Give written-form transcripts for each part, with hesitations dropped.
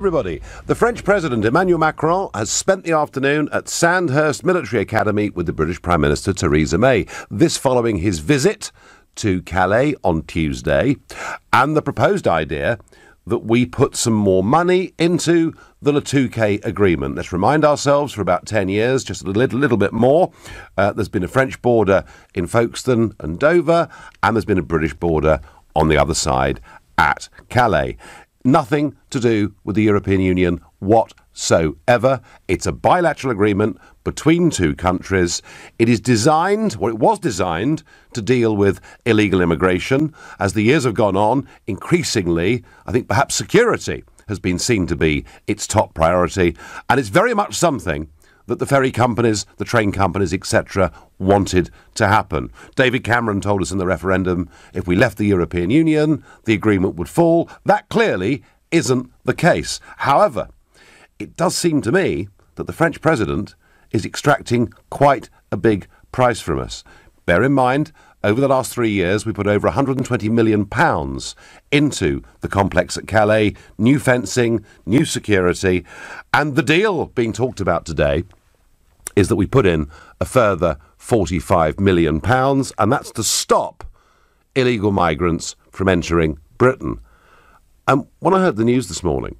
Everybody, the French President Emmanuel Macron has spent the afternoon at Sandhurst Military Academy with the British Prime Minister Theresa May. This following his visit to Calais on Tuesday and the proposed idea that we put some more money into the Le Touquet agreement. Let's remind ourselves, for about 10 years, just a little bit more, there's been a French border in Folkestone and Dover, and there's been a British border on the other side at Calais. Nothing to do with the European Union whatsoever. It's a bilateral agreement between two countries. It was designed to deal with illegal immigration. As the years have gone on, increasingly, I think perhaps security has been seen to be its top priority. And it's very much something that the ferry companies, the train companies, etc., wanted to happen. David Cameron told us in the referendum, if we left the European Union, the agreement would fall. That clearly isn't the case. However, it does seem to me that the French president is extracting quite a big price from us. Bear in mind, over the last 3 years, we put over £120 million into the complex at Calais, new fencing, new security, and the deal being talked about today is that we put in a further £45 million, and that's to stop illegal migrants from entering Britain. And when I heard the news this morning,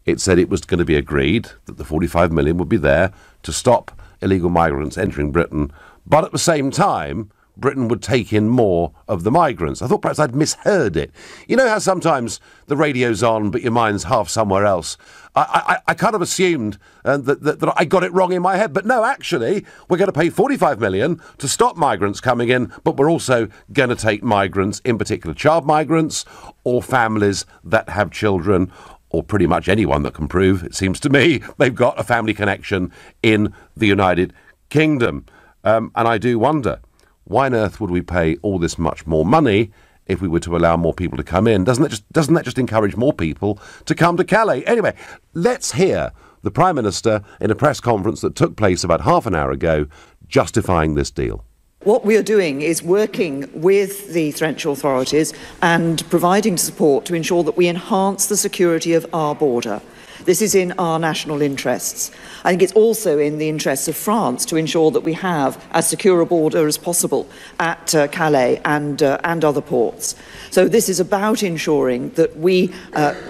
it said it was going to be agreed that the £45 million would be there to stop illegal migrants entering Britain, but at the same time, Britain would take in more of the migrants. I thought perhaps I'd misheard it. You know how sometimes the radio's on, but your mind's half somewhere else? I kind of assumed that I got it wrong in my head. But no, actually, we're going to pay £45 million to stop migrants coming in, but we're also going to take migrants, in particular child migrants, or families that have children, or pretty much anyone that can prove, it seems to me, they've got a family connection in the United Kingdom. And I do wonder, why on earth would we pay all this much more money if we were to allow more people to come in? Doesn't that just encourage more people to come to Calais? Anyway, let's hear the Prime Minister in a press conference that took place about half an hour ago justifying this deal. What we are doing is working with the French authorities and providing support to ensure that we enhance the security of our border. This is in our national interests. I think it's also in the interests of France to ensure that we have as secure a border as possible at Calais and other ports. So this is about ensuring that we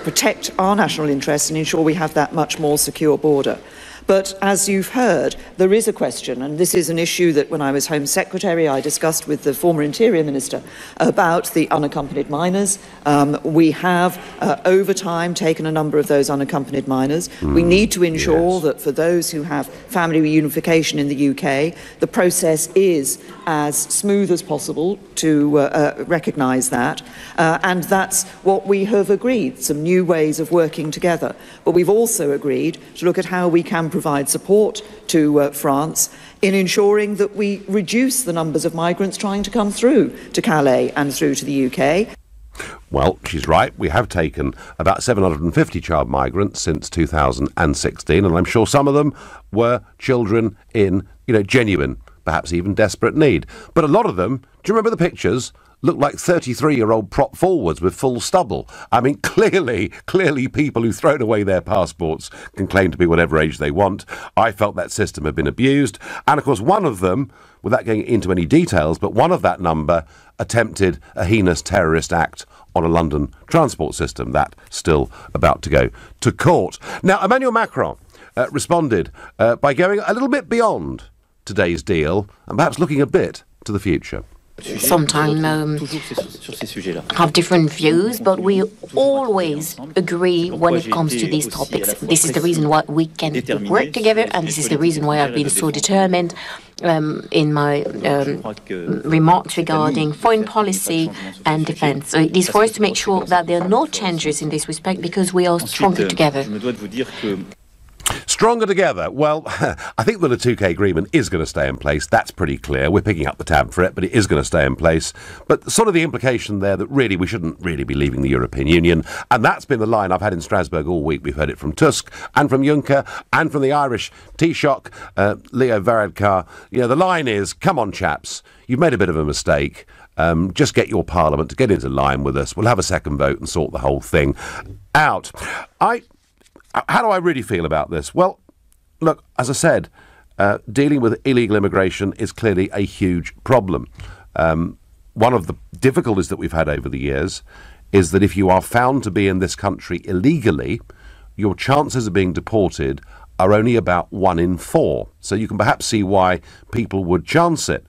protect our national interests and ensure we have that much more secure border. But as you've heard, there is a question, and this is an issue that when I was Home Secretary I discussed with the former Interior Minister about the unaccompanied minors. We have, over time, taken a number of those unaccompanied minors. We need to ensure that for those who have family reunification in the UK, the process is as smooth as possible to recognise that. And that's what we have agreed, some new ways of working together. But we've also agreed to look at how we can provide support to France in ensuring that we reduce the numbers of migrants trying to come through to Calais and through to the UK. Well, she's right. We have taken about 750 child migrants since 2016, and I'm sure some of them were children in, genuine, perhaps even desperate need. But a lot of them, do you remember the pictures? Look like 33-year-old prop forwards with full stubble. I mean, clearly people who've thrown away their passports can claim to be whatever age they want. I felt that system had been abused. And, of course, one of them, without going into any details, but one of that number attempted a heinous terrorist act on a London transport system. That still about to go to court. Now, Emmanuel Macron responded by going a little bit beyond today's deal and perhaps looking a bit to the future. Sometimes have different views, but we always agree when it comes to these topics. This is the reason why we can work together, and this is the reason why I've been so determined in my remarks regarding foreign policy and defence. So it is for us to make sure that there are no changes in this respect because we are stronger together. Stronger together. Well, I think the Le Touquet agreement is going to stay in place. That's pretty clear. We're picking up the tab for it, but it is going to stay in place. But sort of the implication there that really we shouldn't really be leaving the European Union. And that's been the line I've had in Strasbourg all week. We've heard it from Tusk and from Juncker and from the Irish Taoiseach, Leo Varadkar. The line is, come on, chaps, you've made a bit of a mistake. Just get your parliament to get into line with us. We'll have a second vote and sort the whole thing out. how do I really feel about this? Well, look, as I said, dealing with illegal immigration is clearly a huge problem. One of the difficulties that we've had over the years is that if you are found to be in this country illegally, your chances of being deported are only about 1 in 4. So you can perhaps see why people would chance it.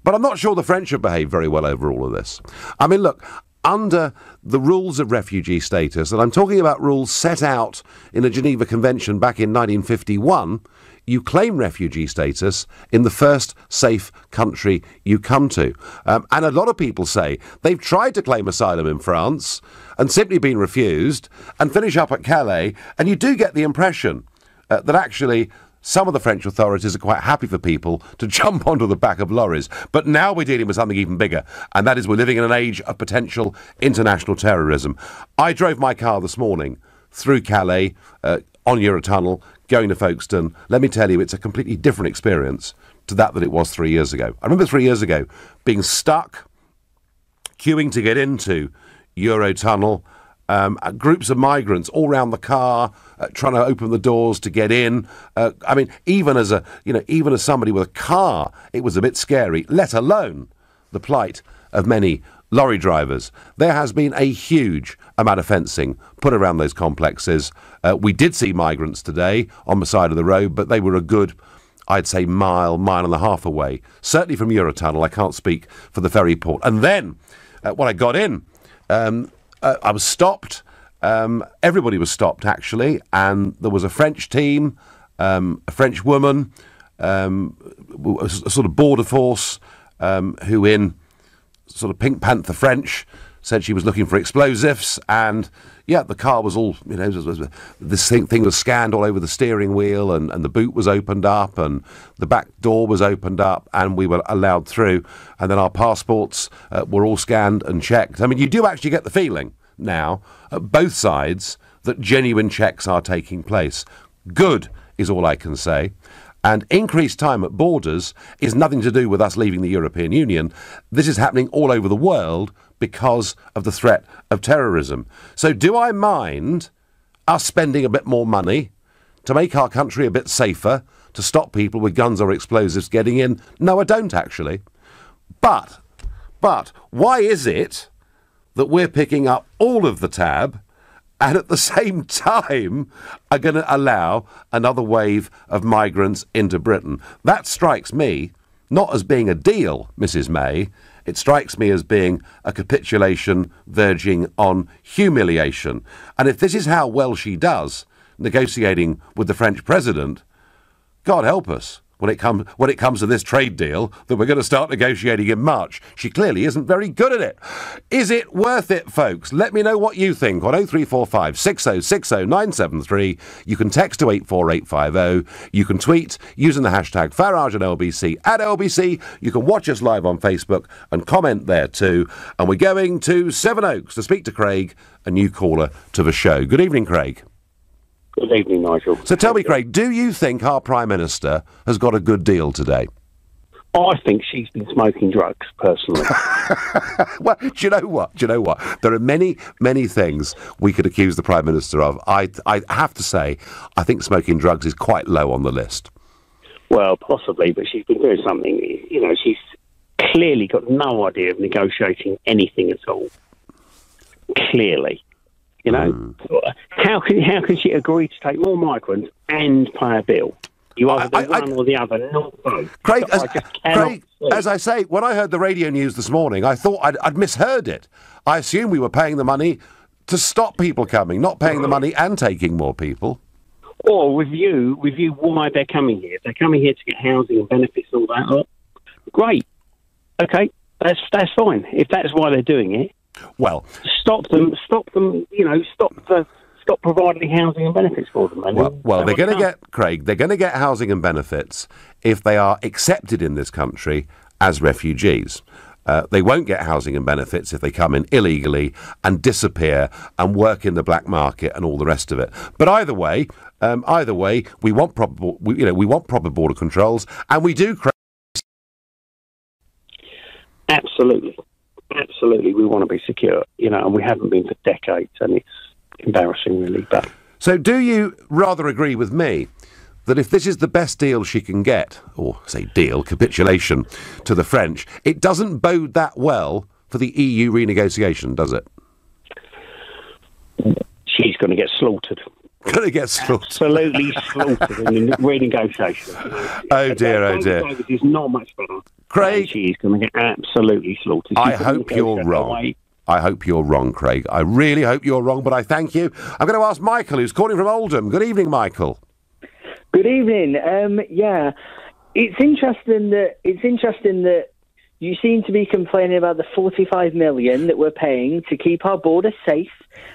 But I'm not sure the French have behaved very well over all of this. I mean, look, under the rules of refugee status, and I'm talking about rules set out in the Geneva Convention back in 1951, you claim refugee status in the first safe country you come to. And a lot of people say they've tried to claim asylum in France and simply been refused and finish up at Calais, and you do get the impression that actually some of the French authorities are quite happy for people to jump onto the back of lorries. But now we're dealing with something even bigger, and that is we're living in an age of potential international terrorism. I drove my car this morning through Calais on Eurotunnel, going to Folkestone. Let me tell you, it's a completely different experience to that it was 3 years ago. I remember 3 years ago being stuck, queuing to get into Eurotunnel, groups of migrants all round the car, trying to open the doors to get in. I mean, even as somebody with a car, it was a bit scary, let alone the plight of many lorry drivers. There has been a huge amount of fencing put around those complexes. We did see migrants today on the side of the road, but they were a good, I'd say, mile and a half away. Certainly from Eurotunnel. I can't speak for the ferry port. And then, when I got in, I was stopped. Everybody was stopped, actually, and there was a French team, a French woman, a sort of border force, who in sort of Pink Panther French said she was looking for explosives, and yeah, the car was all, this thing was scanned all over the steering wheel, and the boot was opened up, and the back door was opened up, and we were allowed through, and then our passports were all scanned and checked. I mean, you do actually get the feeling now, at both sides, that genuine checks are taking place. Good is all I can say. And increased time at borders is nothing to do with us leaving the European Union. This is happening all over the world because of the threat of terrorism. So do I mind us spending a bit more money to make our country a bit safer, to stop people with guns or explosives getting in? No, I don't, actually. But why is it that we're picking up all of the tab and at the same time are going to allow another wave of migrants into Britain? That strikes me not as being a deal, Mrs. May. It strikes me as being a capitulation verging on humiliation. And if this is how well she does negotiating with the French president, God help us when it comes to this trade deal that we're going to start negotiating in March. She clearly isn't very good at it. Is it worth it, folks? Let me know what you think on 0345 6060 973. You can text to 84850. You can tweet using the hashtag Farage and LBC at LBC. You can watch us live on Facebook and comment there too. And we're going to Sevenoaks to speak to Craig, a new caller to the show. Good evening, Craig. Good evening, Nigel. So tell me, Craig, do you think our Prime Minister has got a good deal today? I think she's been smoking drugs, personally. Well, do you know what? There are many, many things we could accuse the Prime Minister of. I have to say, I think smoking drugs is quite low on the list. Well, possibly, but she's been doing something. She's clearly got no idea of negotiating anything at all. Clearly. How can she agree to take more migrants and pay a bill? You either do one or the other, not both. Craig, as I say, when I heard the radio news this morning, I thought I'd misheard it. I assumed we were paying the money to stop people coming, not paying the money and taking more people. Or review why they're coming here. If they're coming here to get housing and benefits and all that, great. Okay, that's fine. If that's why they're doing it, well, stop them. Stop providing housing and benefits for them. Well, they're going to get, Craig, they're going to get housing and benefits if they are accepted in this country as refugees. They won't get housing and benefits if they come in illegally and disappear and work in the black market and all the rest of it. But either way, we want proper border controls, and we do. Absolutely, we want to be secure, and we haven't been for decades, and it's embarrassing, really. But So do you rather agree with me that if this is the best deal she can get, or say deal, capitulation, to the French, it doesn't bode that well for the EU renegotiation, does it? She's going to get slaughtered. Going to get slaughtered. Absolutely slaughtered in the renegotiation. Oh dear, oh dear. Davis is not much better. Craig, she's going to get absolutely slaughtered. I hope you're wrong. I hope you're wrong, Craig. I really hope you're wrong, but I thank you. I'm going to ask Michael, who's calling from Oldham. Good evening, Michael. Good evening. Yeah, it's interesting that you seem to be complaining about the 45 million that we're paying to keep our border safe,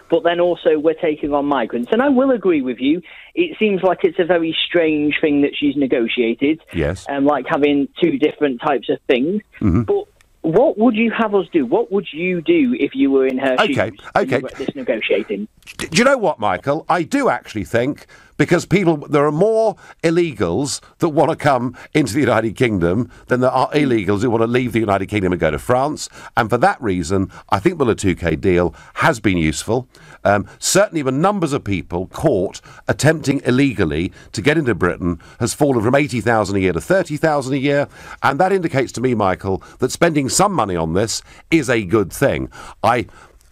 but then also we're taking on migrants. And I will agree with you. It seems like it's a very strange thing that she's negotiated. Yes. Like having two different types of things. Mm-hmm. But what would you have us do? What would you do if you were in her shoes? Okay. This negotiating. Do you know what, Michael? I do actually think, because there are more illegals that want to come into the United Kingdom than there are illegals who want to leave the United Kingdom and go to France. And for that reason, I think the Le Touquet deal has been useful. Certainly the numbers of people caught attempting illegally to get into Britain has fallen from 80,000 a year to 30,000 a year. And that indicates to me, Michael, that spending some money on this is a good thing.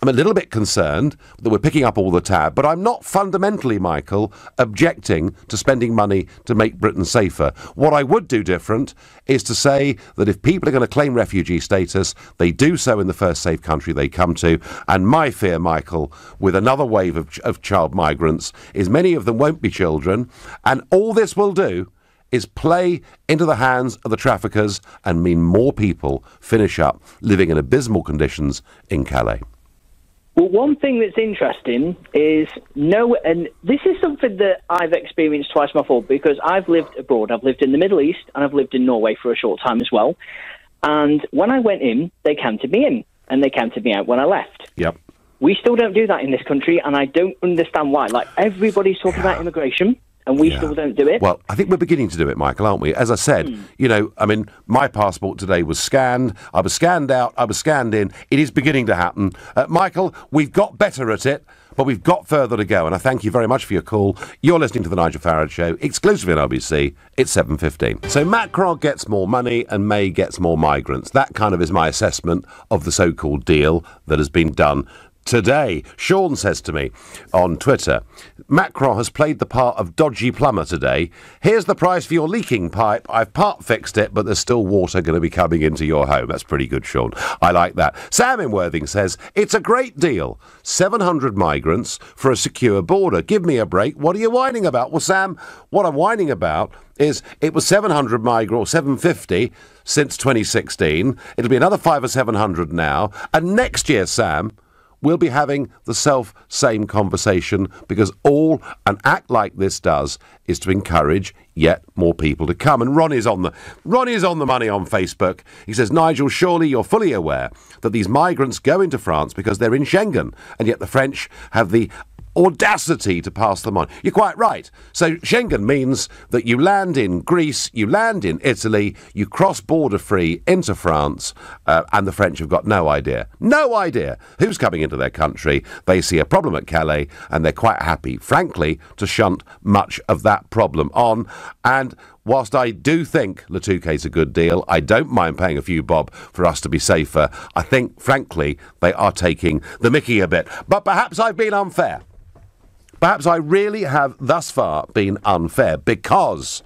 I'm a little bit concerned that we're picking up all the tab, but I'm not fundamentally, Michael, objecting to spending money to make Britain safer. What I would do different is to say that if people are going to claim refugee status, they do so in the first safe country they come to. And my fear, Michael, with another wave of child migrants, is many of them won't be children, and all this will do is play into the hands of the traffickers and mean more people finish up living in abysmal conditions in Calais. Well, one thing that's interesting is and this is something that I've experienced twice before, because I've lived abroad. I've lived in the Middle East and I've lived in Norway for a short time as well. And when I went in, they counted me in and they counted me out when I left. Yep. We still don't do that in this country, and I don't understand why. Like, everybody's talking about immigration, and we still don't do it. Well, I think we're beginning to do it, Michael, aren't we? As I said, my passport today was scanned. I was scanned out. I was scanned in. It is beginning to happen. Michael, we've got better at it, but we've got further to go. And I thank you very much for your call. You're listening to the Nigel Farage Show, exclusively on LBC. It's 7:15. So Macron gets more money and May gets more migrants. That kind of is my assessment of the so-called deal that has been done today. Sean says to me on Twitter, Macron has played the part of dodgy plumber today. Here's the price for your leaking pipe. I've part fixed it, but there's still water going to be coming into your home. That's pretty good, Sean. I like that. Sam in Worthing says, it's a great deal. 700 migrants for a secure border. Give me a break. What are you whining about? Well, Sam, what I'm whining about is it was 700 migrants, or 750 since 2016. It'll be another 500 or 700 now. And next year, Sam, we'll be having the same conversation, because all an act like this does is to encourage yet more people to come. And Ronnie's on the money on Facebook. He says, Nigel, surely you're fully aware that these migrants go into France because they're in Schengen, and yet the French have the audacity to pass them on. You're quite right. So Schengen means that you land in Greece, you land in Italy, you cross border free into France, and the French have got no idea who's coming into their country. They see a problem at Calais and they're quite happy, frankly, to shunt much of that problem on. And whilst I do think Le Touquet's a good deal, I don't mind paying a few bob for us to be safer. I think, frankly, they are taking the mickey a bit. But perhaps I've been unfair. Perhaps I really have thus far been unfair, because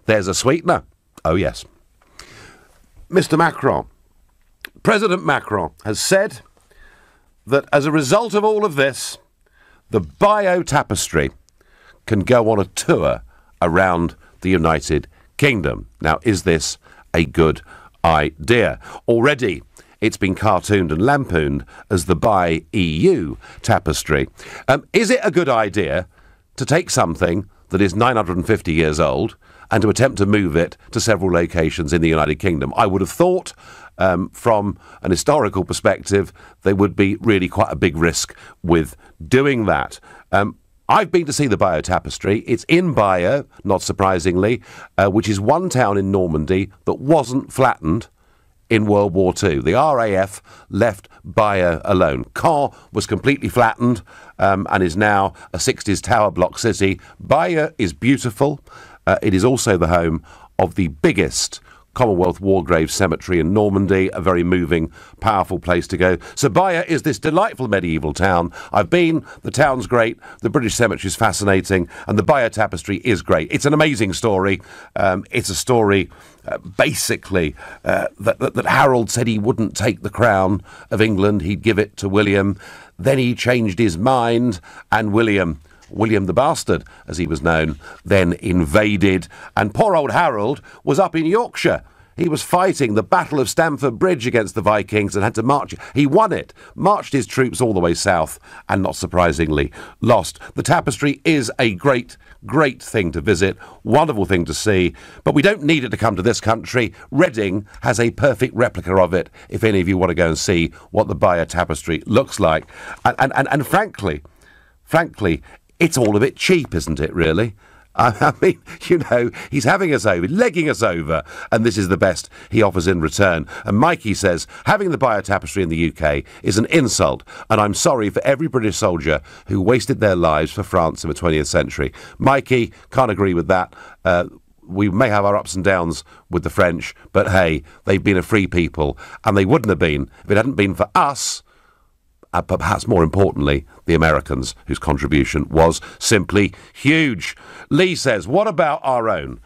there's a sweetener. Oh, yes. Mr. Macron, President Macron has said that as a result of all of this, the bio tapestry can go on a tour around the United Kingdom. Now, is this a good idea? Already, it's been cartooned and lampooned as the Buy EU tapestry. Is it a good idea to take something that is 950 years old and to attempt to move it to several locations in the United Kingdom? I would have thought, from an historical perspective, there would be really quite a big risk with doing that. I've been to see the Bio Tapestry. It's in Bio, not surprisingly, which is one town in Normandy that wasn't flattened in World War II. The RAF left Bayer alone. Caen was completely flattened and is now a 60s tower block city. Bayer is beautiful. It is also the home of the biggest Commonwealth War Graves Cemetery in Normandy, a very moving, powerful place to go. So Bayer is this delightful medieval town. I've been, the town's great, the British Cemetery is fascinating, and the Bayer Tapestry is great. It's an amazing story. It's a story, basically, that Harold said he wouldn't take the crown of England, he'd give it to William. Then he changed his mind, and William the Bastard, as he was known, then invaded. And poor old Harold was up in Yorkshire. He was fighting the Battle of Stamford Bridge against the Vikings and had to march. He won it, marched his troops all the way south, and not surprisingly, lost. The tapestry is a great, great thing to visit, wonderful thing to see, but we don't need it to come to this country. Reading has a perfect replica of it, if any of you want to go and see what the Bayer Tapestry looks like. And frankly, it's all a bit cheap, isn't it, really? I mean, you know, he's having us over, legging us over, and this is the best he offers in return. And Mikey says, having the Bayer Tapestry in the UK is an insult, and I'm sorry for every British soldier who wasted their lives for France in the 20th century. Mikey, can't agree with that. We may have our ups and downs with the French, but hey, they've been a free people, and they wouldn't have been if it hadn't been for us, but perhaps more importantly, the Americans, whose contribution was simply huge. Lee says, what about our own?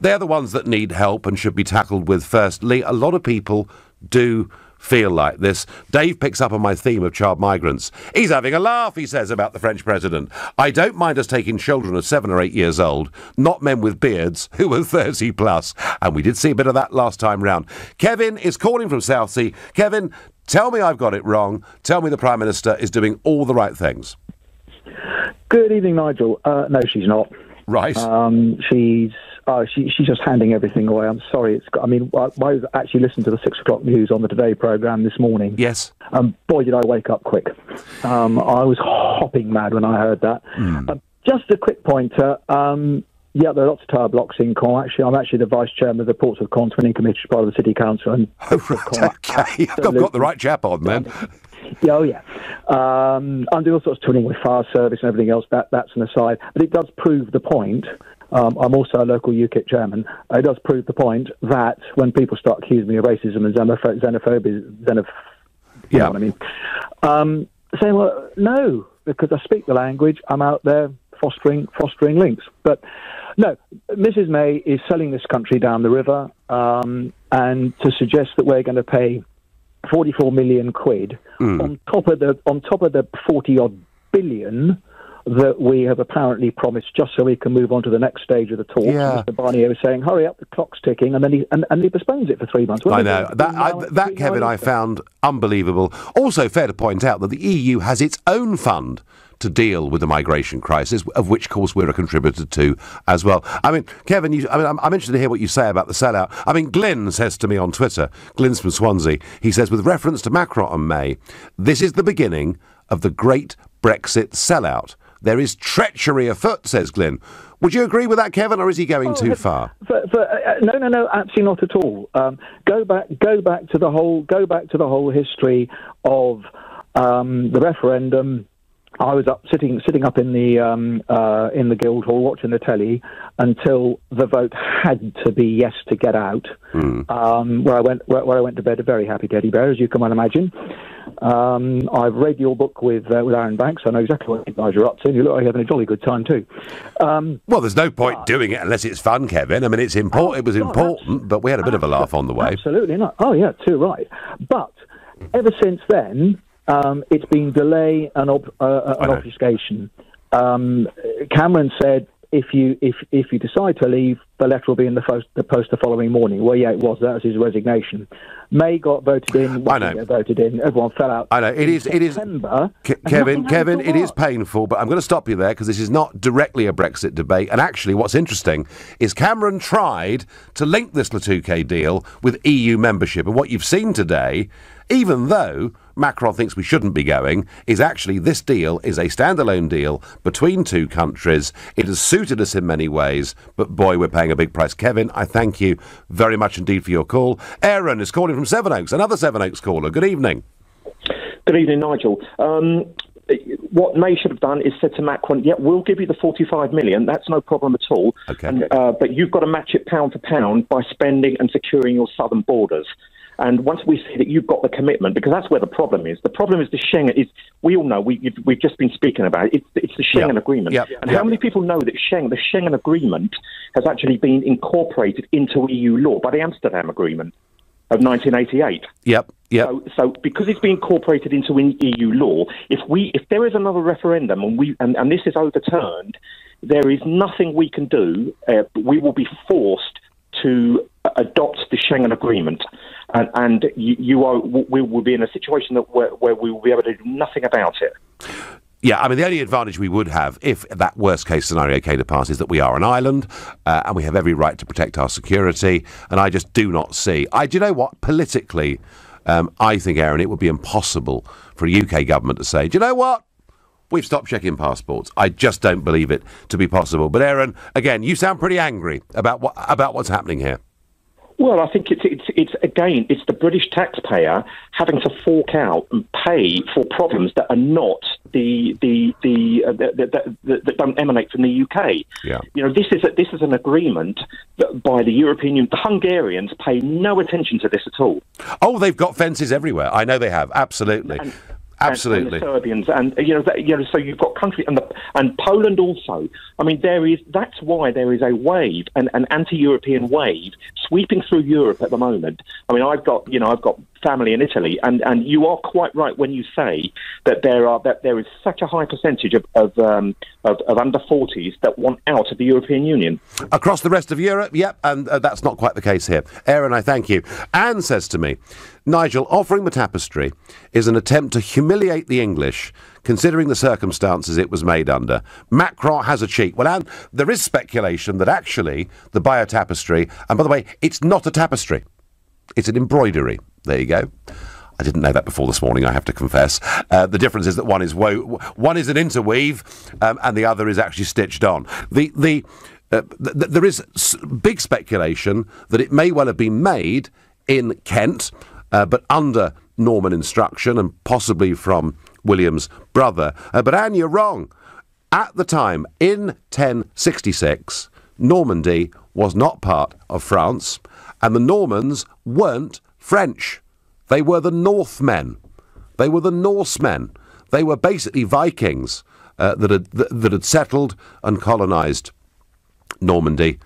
They're the ones that need help and should be tackled with first. Lee, a lot of people do feel like this. Dave picks up on my theme of child migrants. He's having a laugh, he says, about the French president. I don't mind us taking children of 7 or 8 years old, not men with beards who are 30 plus. And we did see a bit of that last time round. Kevin is calling from Southsea. Kevin, tell me I've got it wrong. Tell me the Prime Minister is doing all the right things. Good evening, Nigel. No, she's not. Right. She's just handing everything away. I'm sorry. I was actually listening to the 6 o'clock news on the Today programme this morning. Yes. Boy, did I wake up quick. I was hopping mad when I heard that. Just a quick pointer. Yeah, there are lots of tower blocks in Caen. Actually, I'm actually the vice chairman of the Ports of Caen Twinning Committee, part of the City Council. And okay, I've got the right chap on, man. Oh, yeah. I'm doing all sorts of twinning with fire service and everything else. That's an aside. But it does prove the point. I'm also a local UKIP chairman. It does prove the point that when people start accusing me of racism and xenophobia, you know what I mean? Saying, well, no, because I speak the language. I'm out there fostering links. But no, Mrs. May is selling this country down the river, and to suggest that we're going to pay 44 million quid on top of the 40 odd billion that we have apparently promised, just so we can move on to the next stage of the talks. Yeah. Mr. Barnier was saying, "Hurry up, the clock's ticking," and then he postpones it for 3 months. I know that Kevin, I found unbelievable. Also, fair to point out that the EU has its own fund to deal with the migration crisis, of which, of course, we're a contributor to as well. I mean, Kevin, I'm interested to hear what you say about the sellout. I mean, Glyn says to me on Twitter, Glyn's from Swansea, he says, with reference to Macron and May, this is the beginning of the great Brexit sellout. There is treachery afoot, says Glyn. Would you agree with that, Kevin, or is he going too far? No, absolutely not at all. Go back to the whole history of the referendum. I was sitting up in the Guildhall watching the telly until the vote had to be yes to get out. Where I went to bed a very happy teddy bear, as you can well imagine. I've read your book with Aaron Banks. I know exactly what you guys are up to. And you look like you're having a jolly good time too. Well, there's no point doing it unless it's fun, Kevin. I mean, it's important. It was important, but we had a bit of a laugh on the way. Absolutely not. Oh yeah, too right. But ever since then, it's been delay and obfuscation. Cameron said, if you decide to leave, the letter will be in the post the following morning. Well, yeah, it was. That was his resignation. May got voted in. I know. Voted in. Everyone fell out. I know. It is. Kevin, it is painful, but I'm going to stop you there because this is not directly a Brexit debate. And actually, what's interesting is Cameron tried to link this Le Touquet deal with EU membership. And what you've seen today, even though Macron thinks we shouldn't be going is actually this deal is a standalone deal between two countries. It has suited us in many ways, but boy, we're paying a big price. Kevin, I thank you very much indeed for your call. Aaron is calling from Sevenoaks, another Sevenoaks caller. Good evening. Good evening, Nigel. What May should have done is said to Macron, yeah, we'll give you the 45 million. That's no problem at all. Okay. But you've got to match it pound for pound by spending and securing your southern borders. And once we see that you've got the commitment, because that's where the problem is. The problem is the Schengen is, we all know, we've just been speaking about it, it's the Schengen Agreement. And how many people know that the Schengen Agreement has actually been incorporated into EU law by the Amsterdam Agreement of 1988? So because it's been incorporated into EU law, if there is another referendum and this is overturned, there is nothing we can do. We will be forced to adopt the Schengen Agreement, and we will be in a situation where we will be able to do nothing about it. Yeah, I mean, the only advantage we would have, if that worst-case scenario came to pass, is that we are an island, and we have every right to protect our security, and I just do not see... do you know what? Politically, I think, Aaron, it would be impossible for a UK government to say, do you know what? We've stopped checking passports. I just don't believe it to be possible. But, Aaron, again, you sound pretty angry about what's happening here. Well, I think it's the British taxpayer having to fork out and pay for problems that are not that don't emanate from the UK. Yeah. You know, this is an agreement that by the European Union. The Hungarians pay no attention to this at all. Oh, they've got fences everywhere. I know they have. Absolutely. Absolutely. And the Serbians, and so you've got countries, and Poland also. I mean, that's why there is a wave, an anti-European wave sweeping through Europe at the moment. I mean, I've got family in Italy, and you are quite right when you say that there is such a high percentage of under 40s that want out of the European Union. Across the rest of Europe, yep, and that's not quite the case here. Aaron, I thank you. Anne says to me, Nigel, offering the tapestry is an attempt to humiliate the English, considering the circumstances it was made under. Macron has a cheek. Well, Anne, there is speculation that actually the bio tapestry, and by the way, it's not a tapestry, it's an embroidery. There you go. I didn't know that before this morning, I have to confess. The difference is that one is an interweave, and the other is actually stitched on. There is big speculation that it may well have been made in Kent, but under Norman instruction and possibly from William's brother. But Anne, you're wrong. At the time, in 1066, Normandy was not part of France, and the Normans weren't French. They were the Northmen. They were the Norsemen. They were basically Vikings that had settled and colonised Normandy,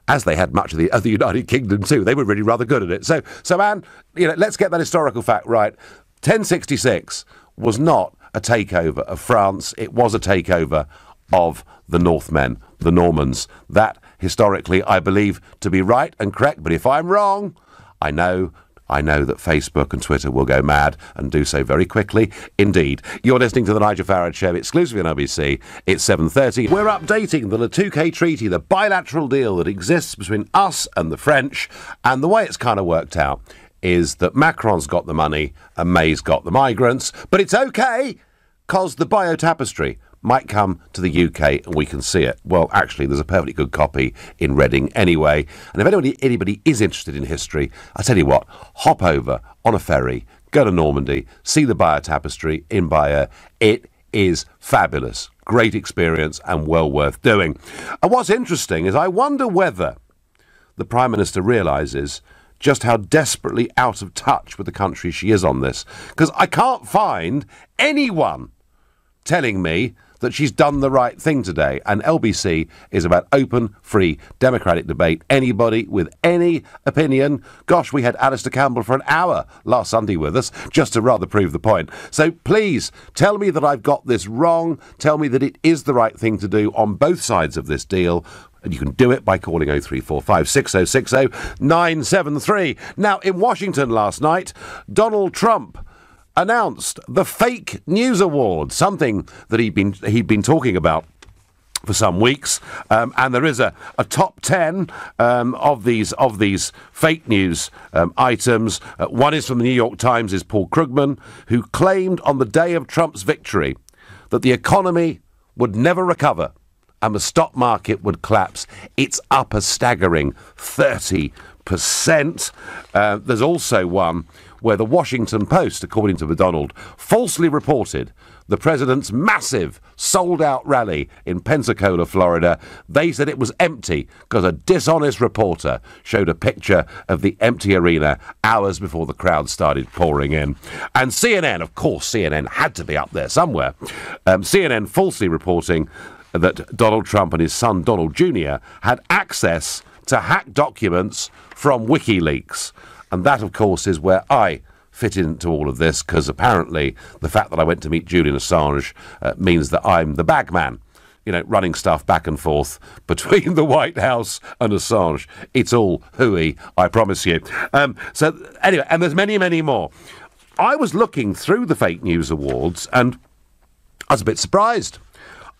as they had much of the United Kingdom too. They were really rather good at it. So Anne, let's get that historical fact right. 1066 was not a takeover of France. It was a takeover of the Northmen, the Normans. That, historically, I believe to be right and correct. But if I'm wrong, I know that Facebook and Twitter will go mad and do so very quickly indeed. You're listening to the Nigel Farage Show exclusively on OBC. It's 7:30. We're updating the Le Touquet Treaty, the bilateral deal that exists between us and the French, and the way it's kind of worked out is that Macron's got the money and May's got the migrants, but it's okay because the bio tapestry might come to the UK and we can see it. Well, actually, there's a perfectly good copy in Reading anyway. And if anybody is interested in history, I tell you what, hop over on a ferry, go to Normandy, see the Bayeux Tapestry in Bayeux. It is fabulous. Great experience and well worth doing. And what's interesting is I wonder whether the Prime Minister realises just how desperately out of touch with the country she is on this. Because I can't find anyone telling me that she's done the right thing today. And LBC is about open, free, democratic debate. Anybody with any opinion. Gosh, we had Alistair Campbell for an hour last Sunday with us, just to rather prove the point. So please, tell me that I've got this wrong. Tell me that it is the right thing to do on both sides of this deal. And you can do it by calling 0345 6060 973. Now, in Washington last night, Donald Trump announced the Fake News Award, something that he'd been talking about for some weeks, and there is a top 10 of these fake news items. One is from the New York Times, is Paul Krugman, who claimed on the day of Trump's victory that the economy would never recover and the stock market would collapse. It's up a staggering 30%. There's also one where the Washington Post, according to McDonald, falsely reported the president's massive sold-out rally in Pensacola, Florida. They said it was empty because a dishonest reporter showed a picture of the empty arena hours before the crowd started pouring in. And CNN, of course, CNN had to be up there somewhere. CNN falsely reporting that Donald Trump and his son Donald Jr. had access to hacked documents from WikiLeaks. And that, of course, is where I fit into all of this, because apparently the fact that I went to meet Julian Assange means that I'm the bagman, running stuff back and forth between the White House and Assange. It's all hooey, I promise you. So anyway, and there's many, many more. I was looking through the fake news awards and I was a bit surprised.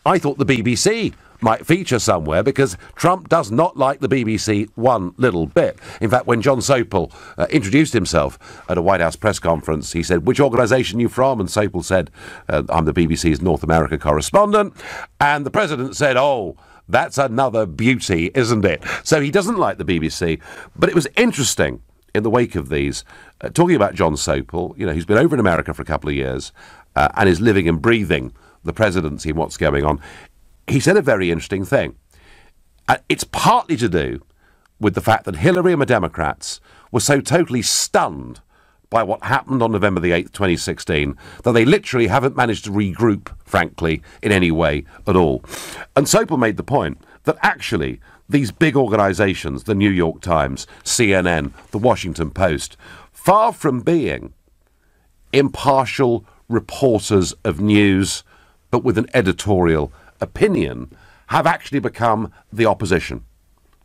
I thought the BBC might feature somewhere, because Trump does not like the BBC one little bit. In fact, when John Sopel introduced himself at a White House press conference, he said, "Which organisation are you from?" And Sopel said, "I'm the BBC's North America correspondent." And the president said, "Oh, that's another beauty, isn't it?" So he doesn't like the BBC. But it was interesting in the wake of these, talking about John Sopel, who's been over in America for a couple of years and is living and breathing the presidency and what's going on. He said a very interesting thing. It's partly to do with the fact that Hillary and the Democrats were so totally stunned by what happened on November the 8th, 2016, that they literally haven't managed to regroup, frankly, in any way at all. And Sopel made the point that actually these big organisations, the New York Times, CNN, the Washington Post, far from being impartial reporters of news, but with an editorial opinion, have actually become the opposition.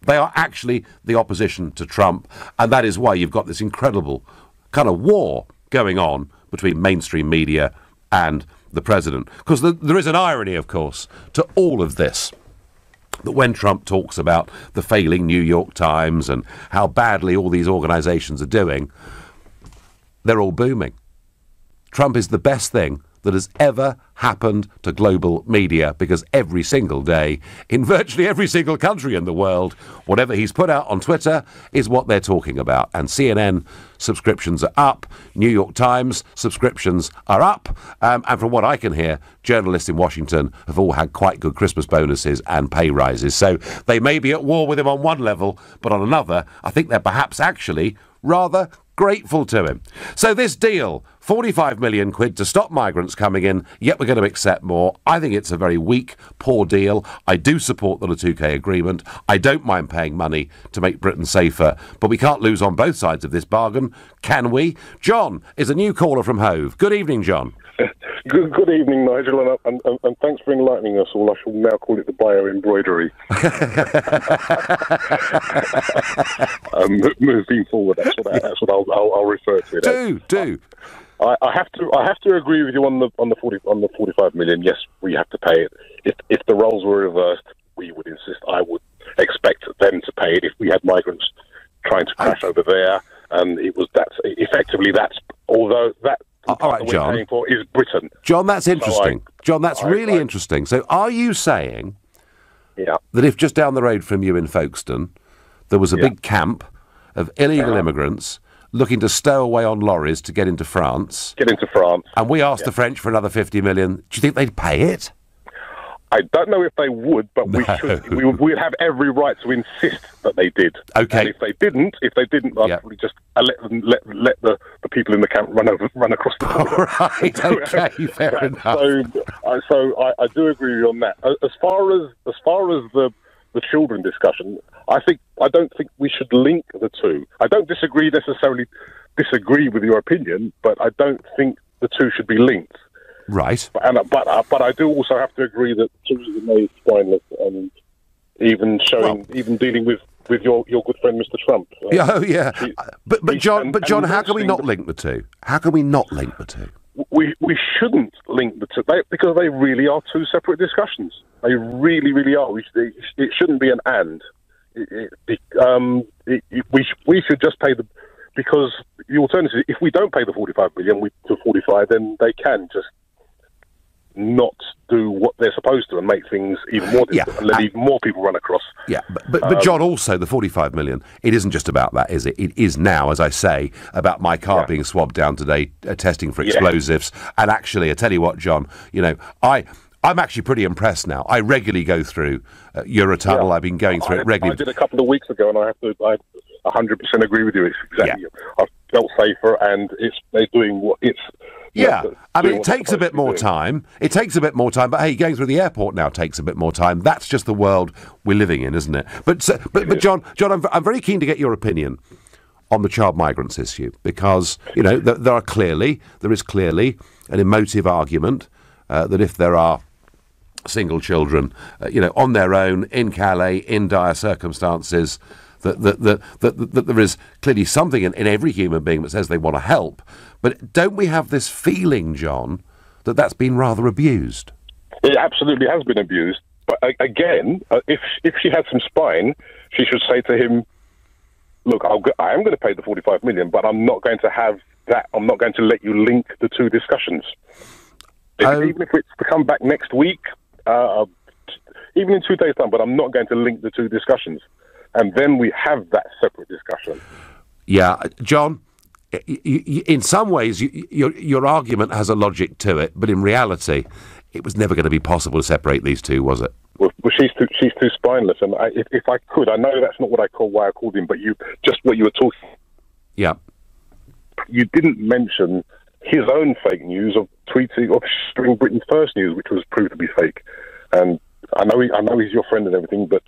They are actually the opposition to Trump, and that is why you've got this incredible kind of war going on between mainstream media and the president. Because there is an irony, of course, to all of this, that when Trump talks about the failing New York Times and how badly all these organisations are doing, they're all booming. Trump is the best thing that has ever happened to global media, because every single day, in virtually every single country in the world, whatever he's put out on Twitter is what they're talking about. And CNN subscriptions are up, New York Times subscriptions are up, and from what I can hear, journalists in Washington have all had quite good Christmas bonuses and pay rises. So they may be at war with him on one level, but on another, I think they're perhaps actually rather grateful to him. So this deal, 45 million quid to stop migrants coming in, yet we're going to accept more. I think it's a very weak, poor deal. I do support the 2K agreement. I don't mind paying money to make Britain safer, but we can't lose on both sides of this bargain, can we? John is a new caller from Hove. Good evening, John. Good evening, Nigel, and thanks for enlightening us all. I shall now call it the bio-embroidery. Moving forward, that's what I'll refer to it. Do. I have to agree with you on the 45 million. Yes, we have to pay it. If the roles were reversed, we would insist. I would expect them to pay it if we had migrants trying to crash over there, and that's although that. All right, John. Paying for is Britain. John, that's interesting. John, that's really interesting. So are you saying that if just down the road from you in Folkestone there was a big camp of illegal immigrants looking to stow away on lorries to get into France, and we asked the French for another 50 million, do you think they'd pay it? I don't know if they would, but we should. We'd have every right to insist that they did. Okay. And if they didn't, I'd probably just let the people in the camp run across the border. All right. Okay. Fair enough. So I do agree with you on that. As far as the children discussion, I don't think we should link the two. I don't necessarily disagree with your opinion, but I don't think the two should be linked. Right. But I do also have to agree that Theresa May is spineless, and even dealing with your good friend Mr. Trump. But John, how can we not link the two? How can we not link the two? we shouldn't link the two because they really are two separate discussions. They really, really are. It shouldn't be an and. We should just pay because the alternative, if we don't pay the 45 million to 45, then they can just not do what they're supposed to and make things even more difficult and let even more people run across. Yeah, but John, also the 45 million, it isn't just about that, is it? It is now, as I say, about my car being swabbed down today, testing for explosives. And actually, I tell you what, John, I'm actually pretty impressed now. I regularly go through Eurotunnel. I've been going through it regularly. I did a couple of weeks ago, and I 100% agree with you. It's exactly. I felt safer, and they're doing what it's. Yeah, I mean, it takes a bit more time. It takes a bit more time, but hey, going through the airport now takes a bit more time. That's just the world we're living in, isn't it? But John, I'm very keen to get your opinion on the child migrants issue because there is clearly an emotive argument that if there are single children, on their own in Calais in dire circumstances, that there is clearly something in every human being that says they want to help. But don't we have this feeling, John, that that's been rather abused? It absolutely has been abused. But again, if she had some spine, she should say to him, look, I am going to pay the 45 million, but I'm not going to have that. I'm not going to let you link the two discussions. Even if it's to come back next week, even in 2 days' time, but I'm not going to link the two discussions. And then we have that separate discussion. Yeah, John, in some ways, your argument has a logic to it, but in reality, it was never going to be possible to separate these two, was it? Well, she's too spineless, and if I could, I know that's not why I called him, but what you were talking. Yeah. You didn't mention his own fake news of tweeting of sharing Britain's first news, which was proved to be fake, and I know he's your friend and everything, but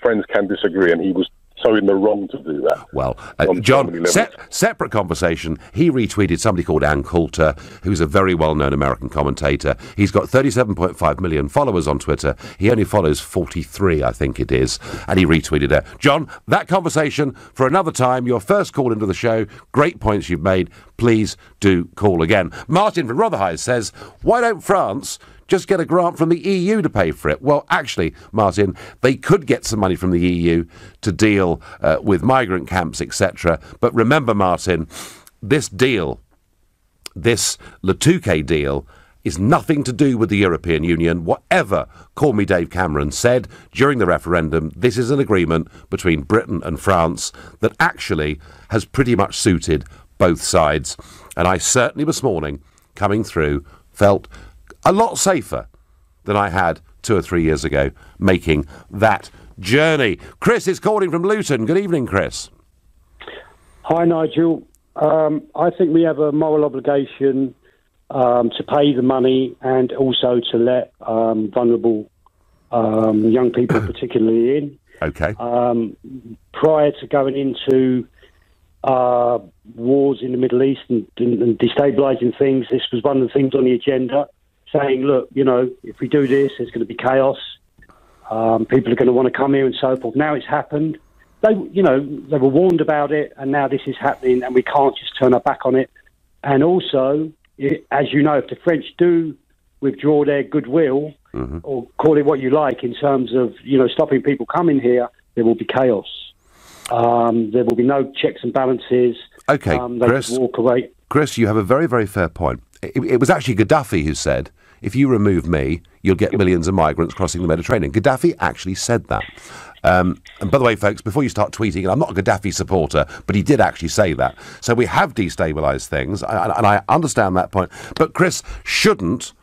friends can disagree, and he was so in the wrong to do that. Well, John, separate conversation. He retweeted somebody called Ann Coulter, who's a very well-known American commentator. He's got 37.5 million followers on Twitter. He only follows 43, I think it is, and he retweeted her. John, that conversation for another time. Your first call into the show. Great points you've made. Please do call again. Martin from Rotherhithe says, why don't France just get a grant from the EU to pay for it? Well, actually, Martin, they could get some money from the EU to deal with migrant camps, etc. But remember, Martin, this deal, this Le Touquet deal, is nothing to do with the European Union. Whatever Call Me Dave Cameron said during the referendum, this is an agreement between Britain and France that actually has pretty much suited both sides. And I certainly this morning, coming through, felt a lot safer than I had 2 or 3 years ago making that journey. Chris is calling from Luton. Good evening, Chris. Hi, Nigel. I think we have a moral obligation to pay the money and also to let vulnerable young people particularly in. Okay. Prior to going into wars in the Middle East and destabilising things, this was one of the things on the agenda, saying, look, if we do this, there's going to be chaos. People are going to want to come here and so forth. Now it's happened. They were warned about it, and now this is happening, and we can't just turn our back on it. And also, as you know, if the French do withdraw their goodwill, or call it what you like, in terms of, stopping people coming here, there will be chaos. There will be no checks and balances. Okay, they Chris, walk away. Chris, you have a very, very fair point. It was actually Gaddafi who said, if you remove me, you'll get millions of migrants crossing the Mediterranean. Gaddafi actually said that. And by the way, folks, before you start tweeting, and I'm not a Gaddafi supporter, but he did actually say that. So we have destabilised things, and I understand that point. But Chris, shouldn't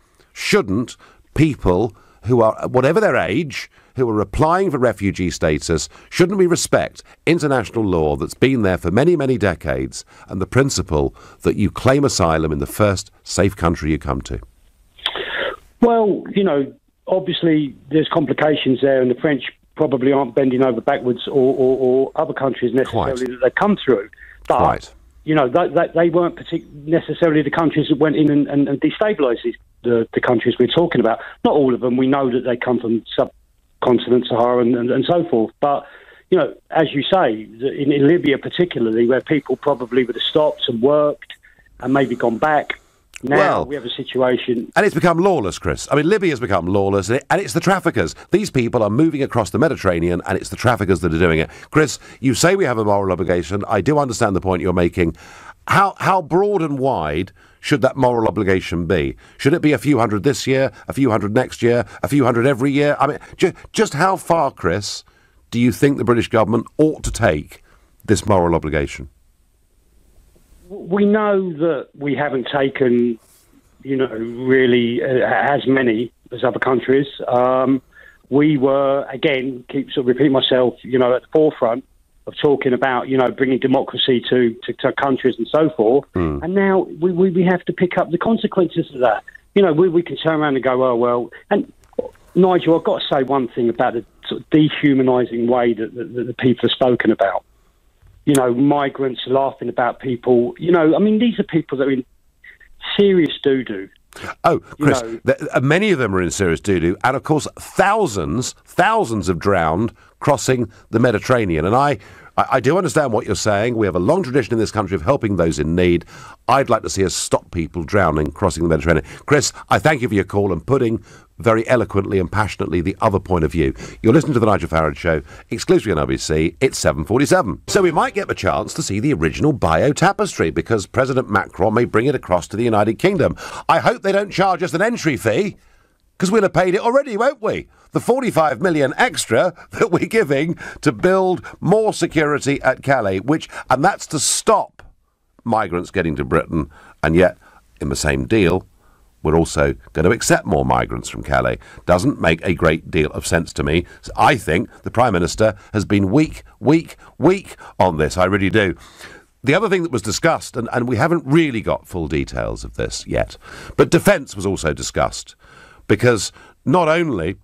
people who are, whatever their age, who are applying for refugee status, shouldn't we respect international law that's been there for many, many decades and the principle that you claim asylum in the first safe country you come to? Well, obviously there's complications there, and the French probably aren't bending over backwards, or other countries necessarily that they come through. But, they weren't necessarily the countries that went in and destabilised the countries we're talking about. Not all of them. We know that they come from subcontinent Sahara and so forth. But, as you say, in Libya particularly, where people probably would have stopped and worked and maybe gone back, Now we have a situation... And it's become lawless, Chris. I mean, Libya has become lawless, and it's the traffickers. These people are moving across the Mediterranean, and it's the traffickers that are doing it. Chris, you say we have a moral obligation. I do understand the point you're making. How broad and wide should that moral obligation be? Should it be a few hundred this year, a few hundred next year, a few hundred every year? I mean, just how far, Chris, do you think the British government ought to take this moral obligation? We know that we haven't taken, really as many as other countries. We were, again, keep sort of repeating myself, at the forefront of talking about, bringing democracy to countries and so forth. And now we have to pick up the consequences of that. We can turn around and go, oh, well. And Nigel, I've got to say one thing about the sort of dehumanising way that the people are spoken about. Migrants laughing about people. These are people that are in serious doo-doo. Oh, Chris, many of them are in serious doo-doo. And, of course, thousands have drowned crossing the Mediterranean. And I do understand what you're saying. We have a long tradition in this country of helping those in need. I'd like to see us stop people drowning crossing the Mediterranean. Chris, I thank you for your call and putting very eloquently and passionately the other point of view. You're listening to the Nigel Farage Show, exclusively on LBC. It's 7:47. So we might get the chance to see the original Bayeux Tapestry because President Macron may bring it across to the United Kingdom. I hope they don't charge us an entry fee, because we'll have paid it already, won't we? The 45 million extra that we're giving to build more security at Calais, and that's to stop migrants getting to Britain, and yet, in the same deal, we're also going to accept more migrants from Calais. Doesn't make a great deal of sense to me. I think the Prime Minister has been weak on this. I really do. The other thing that was discussed, and we haven't really got full details of this yet, but defence was also discussed, because not only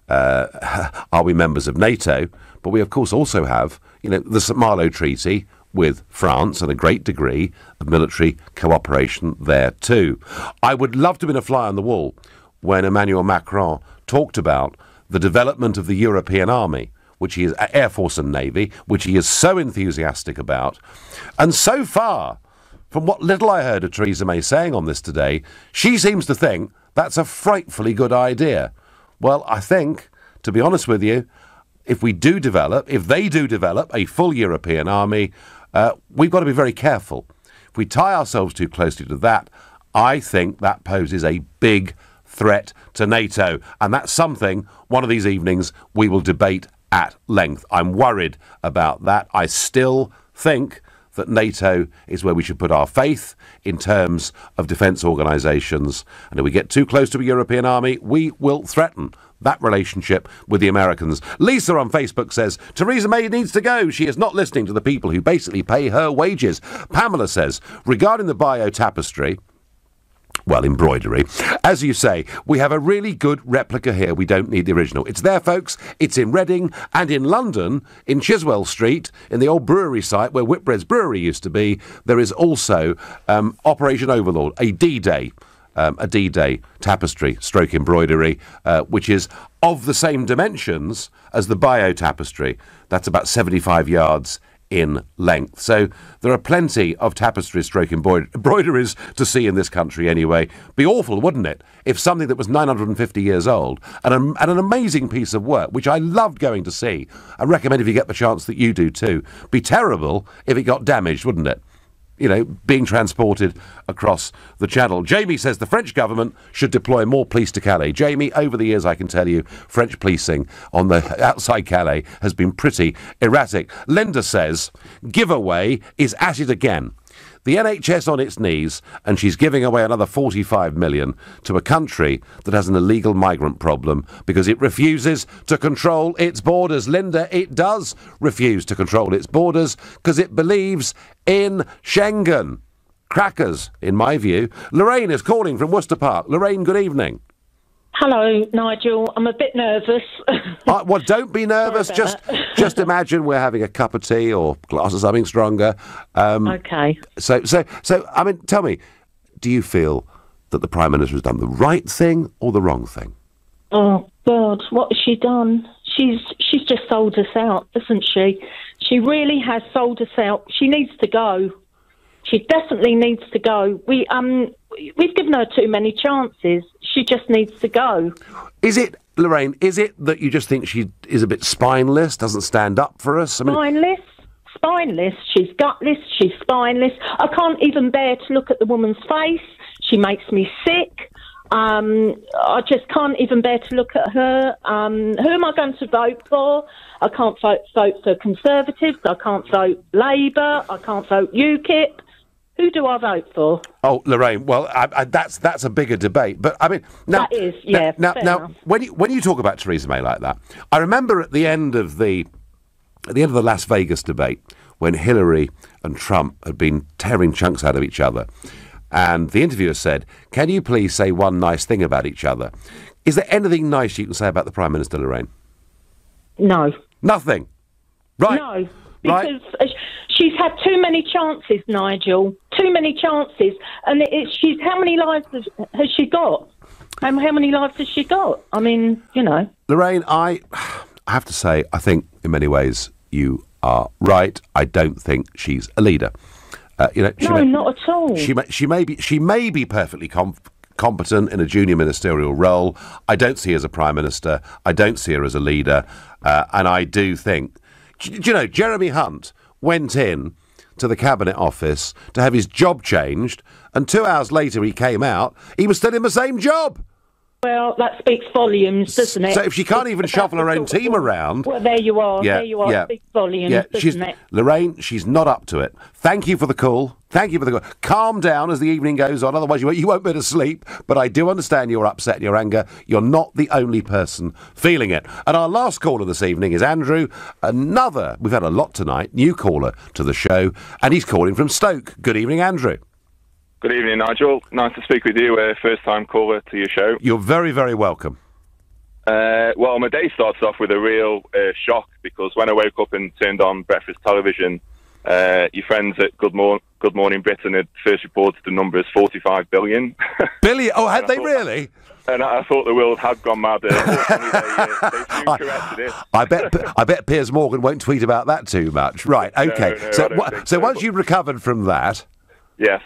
are we members of NATO, but we of course also have, the St Malo Treaty with France and a great degree of military cooperation there too. I would love to have been a fly on the wall when Emmanuel Macron talked about the development of the European Army, which he is Air Force and Navy, which he is so enthusiastic about. And so far, from what little I heard of Theresa May saying on this today, she seems to think that's a frightfully good idea. Well, I think, to be honest with you, if they do develop a full European army, we've got to be very careful. If we tie ourselves too closely to that, I think that poses a big threat to NATO. And that's something, one of these evenings, we will debate at length. I'm worried about that. I still think that NATO is where we should put our faith in terms of defence organisations. And if we get too close to a European army, we will threaten that relationship with the Americans. Lisa on Facebook says, Theresa May needs to go. She is not listening to the people who basically pay her wages. Pamela says, regarding the Bayeux Tapestry, well, embroidery. As you say, we have a really good replica here. We don't need the original. It's there, folks. It's in Reading and in London, in Chiswell Street, in the old brewery site where Whitbread's Brewery used to be. There is also Operation Overlord, a D-Day tapestry stroke embroidery, which is of the same dimensions as the Bayeux Tapestry. That's about 75 yards in length. So there are plenty of tapestry stroke embroideries to see in this country anyway. Be awful, wouldn't it, if something that was 950 years old and an amazing piece of work, which I loved going to see, I recommend if you get the chance that you do too, be terrible if it got damaged, wouldn't it? Being transported across the channel. Jamie says the French government should deploy more police to Calais. Jamie, over the years, I can tell you, French policing on the outside Calais has been pretty erratic. Linda says, giveaway is at it again. The NHS on its knees, and she's giving away another 45 million to a country that has an illegal migrant problem because it refuses to control its borders. Linda, it does refuse to control its borders because it believes in Schengen. Crackers, in my view. Lorraine is calling from Worcester Park. Lorraine, good evening. Hello, Nigel. I'm a bit nervous. Well, don't be nervous. Just imagine we're having a cup of tea or a glass of something stronger. Okay. So, I mean, tell me, do you feel that the Prime Minister has done the right thing or the wrong thing? Oh, God, what has she done? She's just sold us out, hasn't she? She really has sold us out. She needs to go. She definitely needs to go. We've given her too many chances. She just needs to go. Is it, Lorraine, is it that you just think she is a bit spineless, doesn't stand up for us? I mean, Spineless. She's gutless. She's spineless. I can't even bear to look at the woman's face. She makes me sick. I just can't even bear to look at her. Who am I going to vote for? I can't vote for Conservatives. I can't vote Labour. I can't vote UKIP. Who do I vote for? Oh, Lorraine. Well, that's a bigger debate. But I mean, now, that is, yeah. Now, when you talk about Theresa May like that, I remember at the end of the Las Vegas debate when Hillary and Trump had been tearing chunks out of each other. And the interviewer said, "Can you please say one nice thing about each other?" Is there anything nice you can say about the Prime Minister, Lorraine? No. Nothing? Right. No, because she's had too many chances, Nigel. Too many chances. And she's how many lives has she got? How many lives has she got? I mean, you know. Lorraine, I have to say, I think in many ways you are right. I don't think she's a leader. Not at all. She may be perfectly competent in a junior ministerial role. I don't see her as a prime minister. I don't see her as a leader. And I do think, Jeremy Hunt went in to the Cabinet Office to have his job changed, and 2 hours later he came out. He was still in the same job. Well, that speaks volumes, doesn't it? So if she can't even shuffle her own team around... Well, there you are. Yeah, there you are. Yeah. It speaks volumes, doesn't it? Lorraine, she's not up to it. Thank you for the call. Calm down as the evening goes on, otherwise you won't be able to sleep. But I do understand your upset and your anger. You're not the only person feeling it. And our last caller this evening is Andrew. We've had a lot tonight, new caller to the show, and he's calling from Stoke. Good evening, Andrew. Good evening, Nigel. Nice to speak with you, first-time caller to your show. You're very, very welcome. Well, my day starts off with a real shock, because when I woke up and turned on breakfast television, your friends at Good Morning Britain had first reported the number as 45 billion. Billion? Oh, had they really? And I thought the world had gone mad. They soon corrected it. I bet Piers Morgan won't tweet about that too much. Right, okay. So once you've recovered from that... Yes.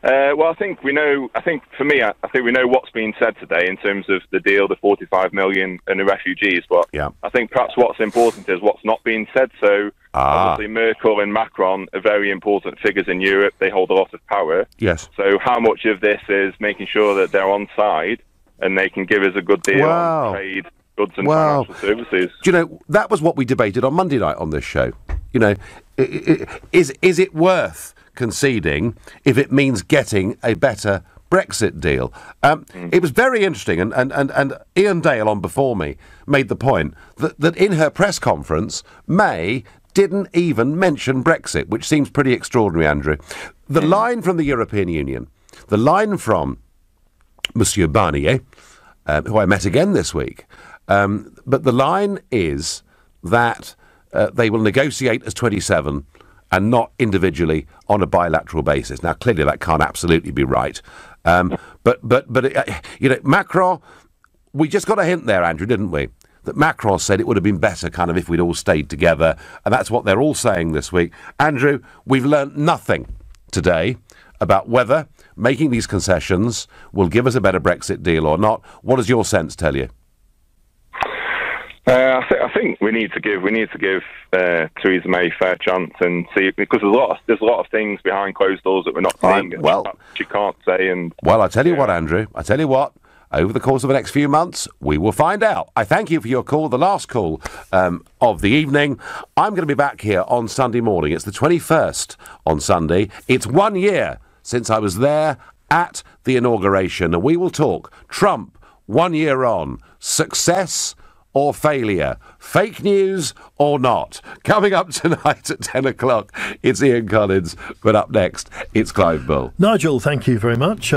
Well, I think we know what's been said today in terms of the deal, the 45 million and the refugees. But I think perhaps what's important is what's not being said. So obviously Merkel and Macron are very important figures in Europe. They hold a lot of power. Yes. So how much of this is making sure that they're on side and they can give us a good deal on trade, goods and financial services? Do you know, that was what we debated on Monday night on this show. You know, is it worth conceding if it means getting a better Brexit deal? It was very interesting, and Ian Dale on before me made the point that in her press conference, May didn't even mention Brexit, which seems pretty extraordinary, Andrew. The line from the European Union, the line from Monsieur Barnier, who I met again this week, but the line is that they will negotiate as 27 and not individually on a bilateral basis. Now, clearly that can't absolutely be right. But Macron, we just got a hint there, Andrew, didn't we? That Macron said it would have been better kind of if we'd all stayed together. And that's what they're all saying this week. Andrew, we've learnt nothing today about whether making these concessions will give us a better Brexit deal or not. What does your sense tell you? I think we need to give Theresa May a fair chance and see, because there's a lot of things behind closed doors that we're not seeing. She can't say. And I tell you what, Andrew. I tell you what. Over the course of the next few months, we will find out. I thank you for your call, the last call of the evening. I'm going to be back here on Sunday morning. It's the 21st on Sunday. It's 1 year since I was there at the inauguration, and we will talk Trump 1 year on, success or failure, fake news or not. Coming up tonight at 10 o'clock, it's Ian Collins, but up next, it's Clive Bull. Nigel, thank you very much.